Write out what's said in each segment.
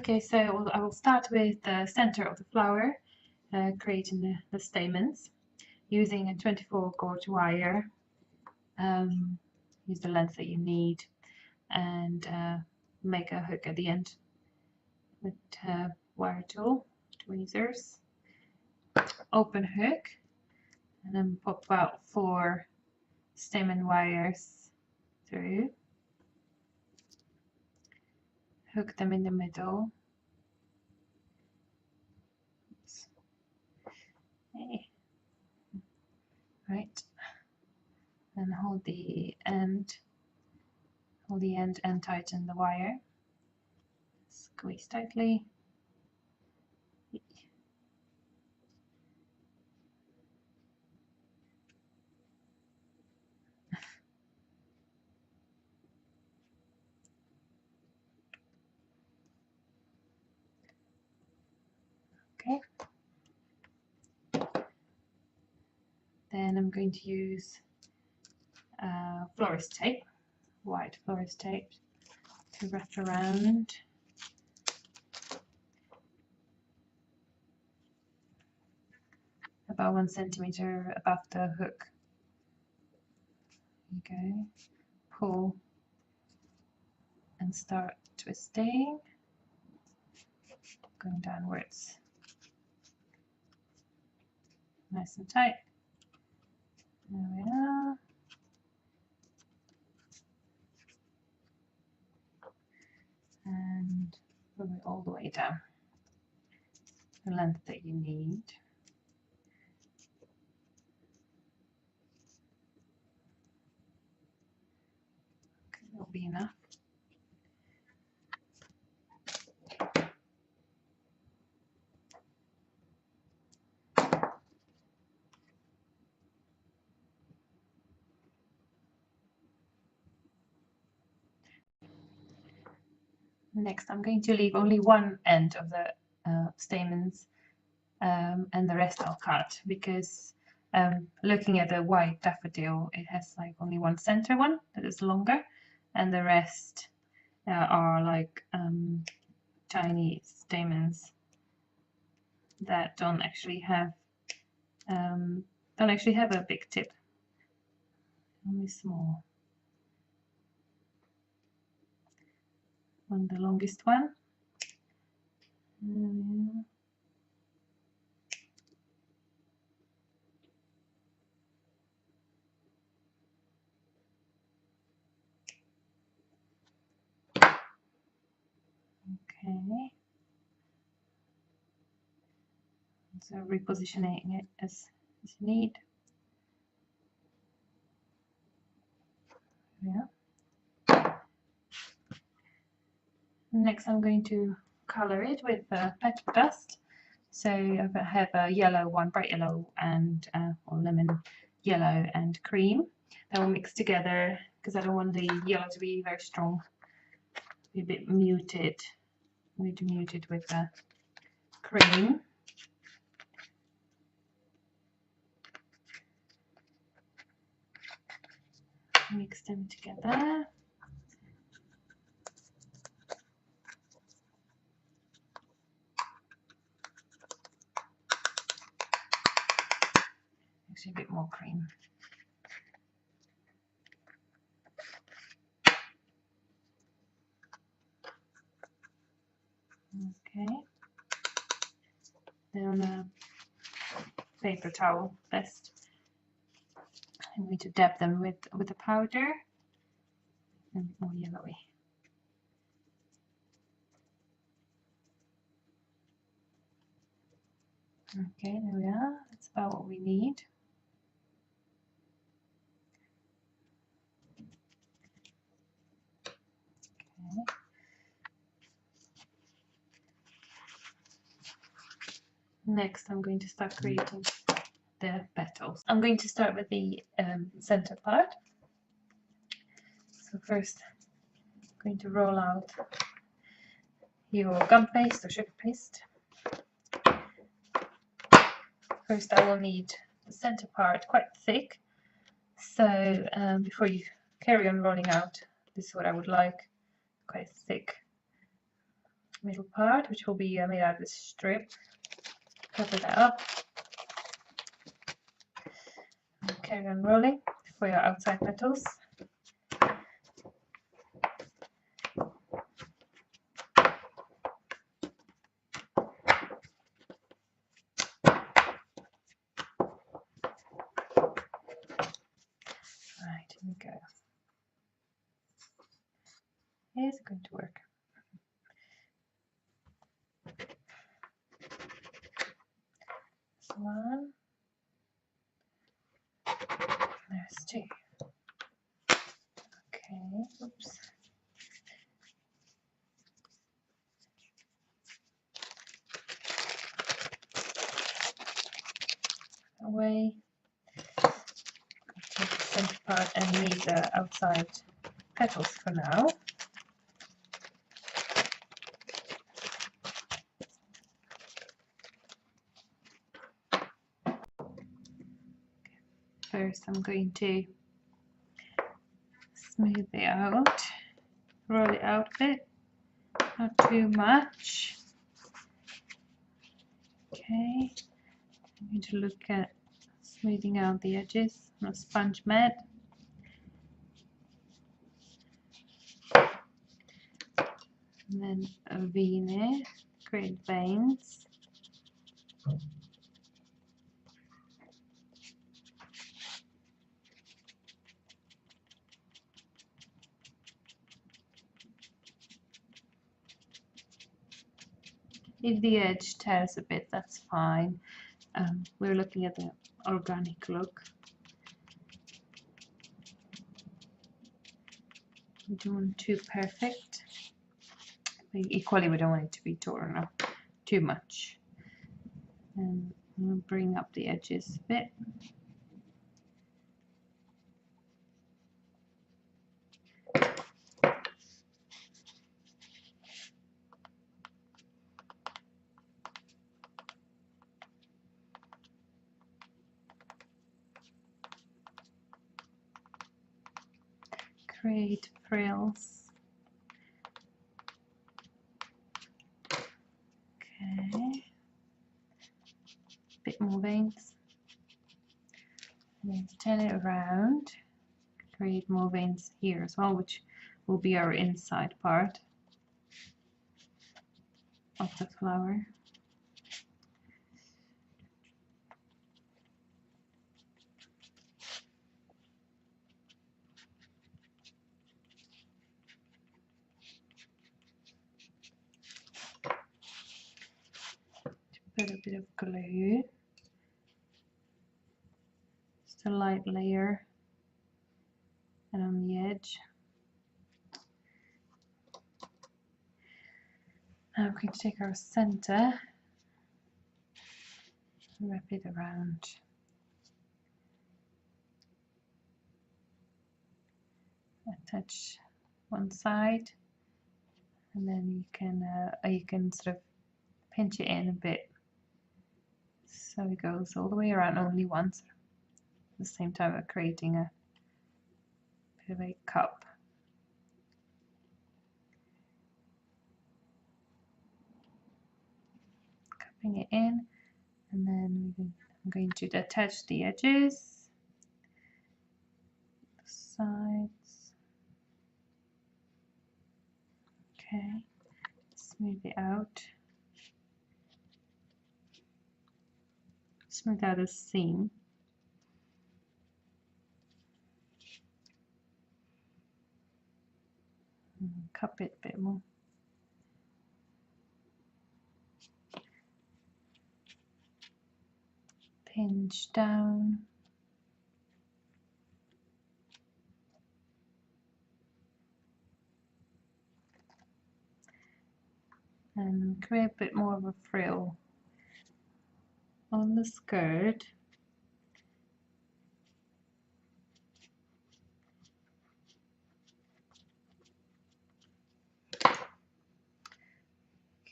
Okay, so I will start with the center of the flower, creating the stamens using a 24 gauge wire. Use the length that you need and make a hook at the end with wire tool, tweezers. Open hook and then pop out 4 stamen wires through. Hook them in the middle. Okay. Right. And hold the end and tighten the wire. Squeeze tightly. Okay. Then I'm going to use Florist tape, white Florist tape, to wrap around. About 1 centimeter above the hook. There you go. Pull and start twisting, going downwards. Nice and tight. There we are. And pull it all the way down, the length that you need. Okay, that'll be enough. Next, I'm going to leave only one end of the stamens, and the rest I'll cut, because looking at the white daffodil, it has like only one center one that is longer, and the rest are like tiny stamens that don't actually have a big tip, only small. The longest one. Okay. So repositioning it as you need. Yeah. Next, I'm going to color it with petal dust. So I have a yellow one, bright yellow, and or lemon yellow and cream. That will mix together because I don't want the yellow to be very strong. Be a bit muted. I'm going to mute it with the cream. Mix them together. Actually, a bit more cream. Okay. Then on a paper towel, best. I'm going to dab them with the powder and more yellowy. Okay, there we are. That's about what we need. Okay. Next, I'm going to start creating the petals. I'm going to start with the center part. So first, I'm going to roll out your gum paste or sugar paste. First, I will need the center part quite thick. So before you carry on rolling out, this is what I would like, quite thick. middle part, which will be made out of this strip. Cover that up. And carry on rolling for your outside petals. Right, here we go. Is it going to work? This one. There's two. Okay, oops. Away. Take the center part and leave the outside petals for now. First, I'm going to smooth it out, roll it out a bit, not too much. Okay, I'm going to look at smoothing out the edges on a sponge mat. And then a V-neck, create veins. If the edge tears a bit, that's fine. We're looking at the organic look. We don't want too perfect. But equally, we don't want it to be torn up too much. And we'll bring up the edges a bit. Create frills. Okay. Bit more veins. And then turn it around. Create more veins here as well, which will be our inside part of the flower. Put a bit of glue, just a light layer, and on the edge. Now I'm going to take our center and wrap it around. Attach one side, and then you can sort of pinch it in a bit, so it goes all the way around only once. At the same time, we're creating a bit of a cup. Cupping it in, and then I'm going to attach the edges, the sides. Okay, smooth it out. Smooth out the seam. Cup it a bit more. Pinch down. And create a bit more of a frill on the skirt.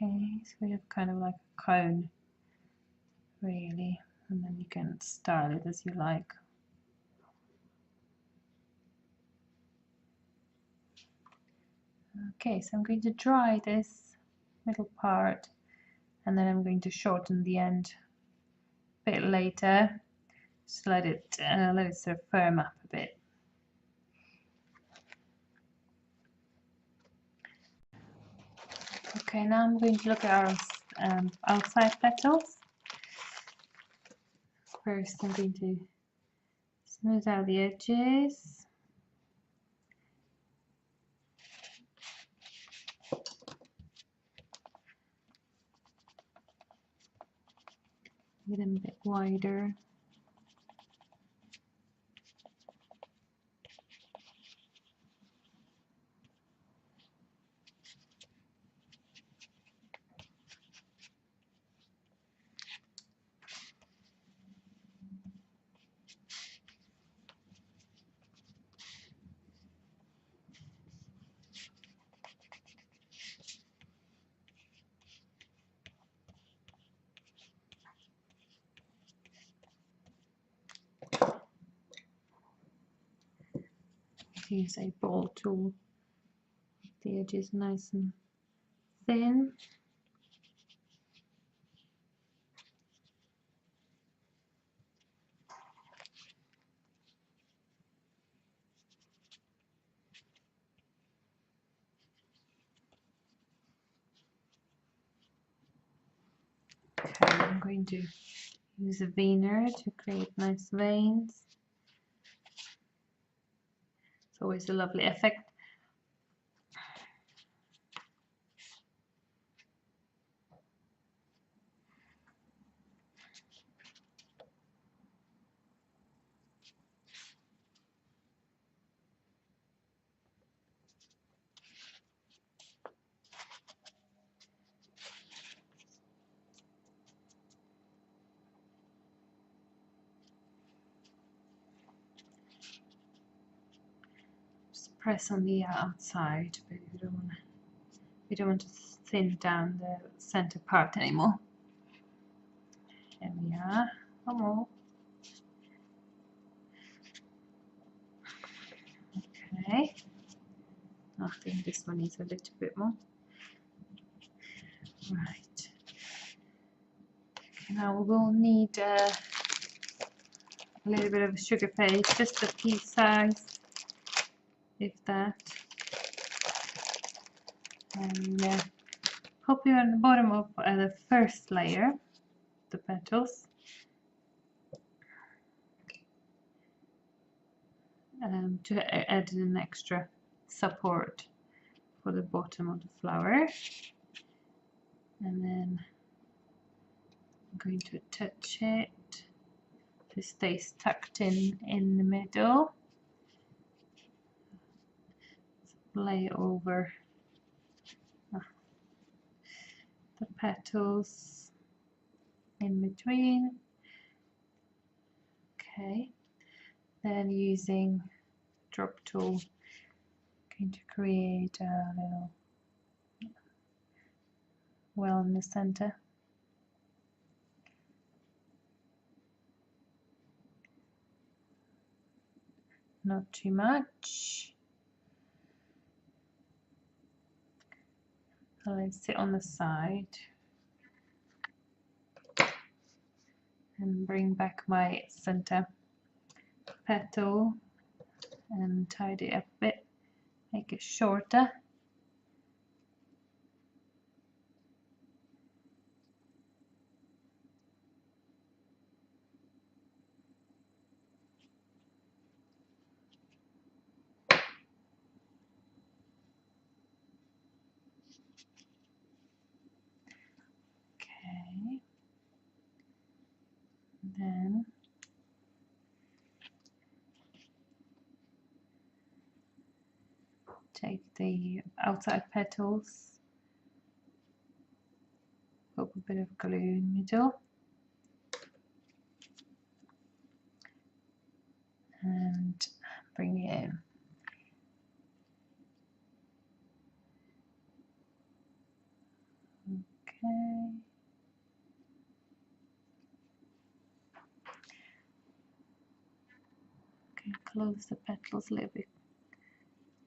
Okay, so we have kind of like a cone, really, and then you can style it as you like. Okay, so I'm going to dry this middle part, and then I'm going to shorten the end a bit later. Just let it sort of firm up a bit. Okay, now I'm going to look at our outside petals. First, I'm going to smooth out the edges. Get them a bit wider. Use a ball tool. The edges nice and thin. Okay, I'm going to use a veneer to create nice veins. It's always a lovely effect. Press on the outside, but we don't want to thin down the center part anymore. There we are. One more. Okay. I think this one needs a little bit more. Right. Okay, now we will need a little bit of sugar paste, just a pea size, if that. And pop it on the bottom of the first layer, the petals, to add an extra support for the bottom of the flower. And then I'm going to attach it so it stays tucked in the middle. Lay over the petals in between. Okay, then using drop tool, I'm going to create a little well in the center. Not too much. I'll let it sit on the side and bring back my center petal and tidy it up a bit, make it shorter. Okay, then take the outside petals, put a bit of glue in the middle, and bring it in. Okay. Okay, close the petals a little bit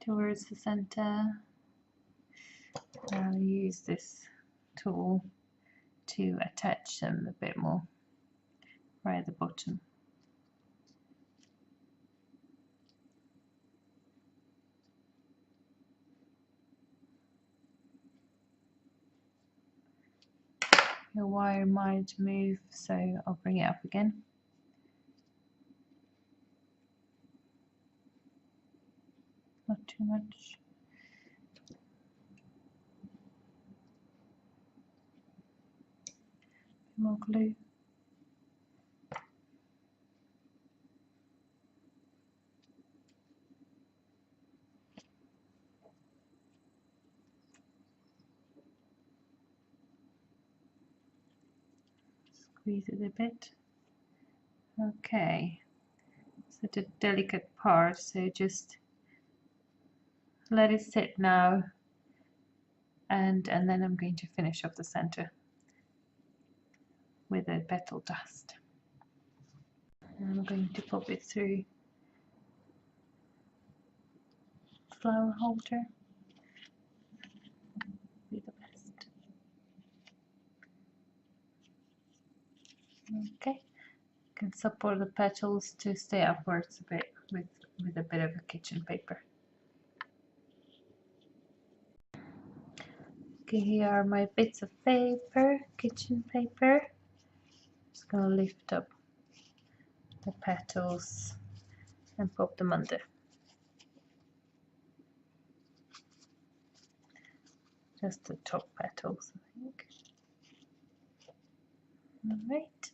towards the center. I'll use this tool to attach them a bit more right at the bottom. The wire might move, so I'll bring it up again. Not too much. More glue. Squeeze it a bit. Okay, so the delicate part, so just let it sit now, and then I'm going to finish off the center with a petal dust. And I'm going to pop it through flower holder. Be the best. Okay, you can support the petals to stay upwards a bit with a bit of a kitchen paper. Okay, here are my bits of paper, kitchen paper. Just gonna lift up the petals and pop them under. Just the top petals, I think. All right.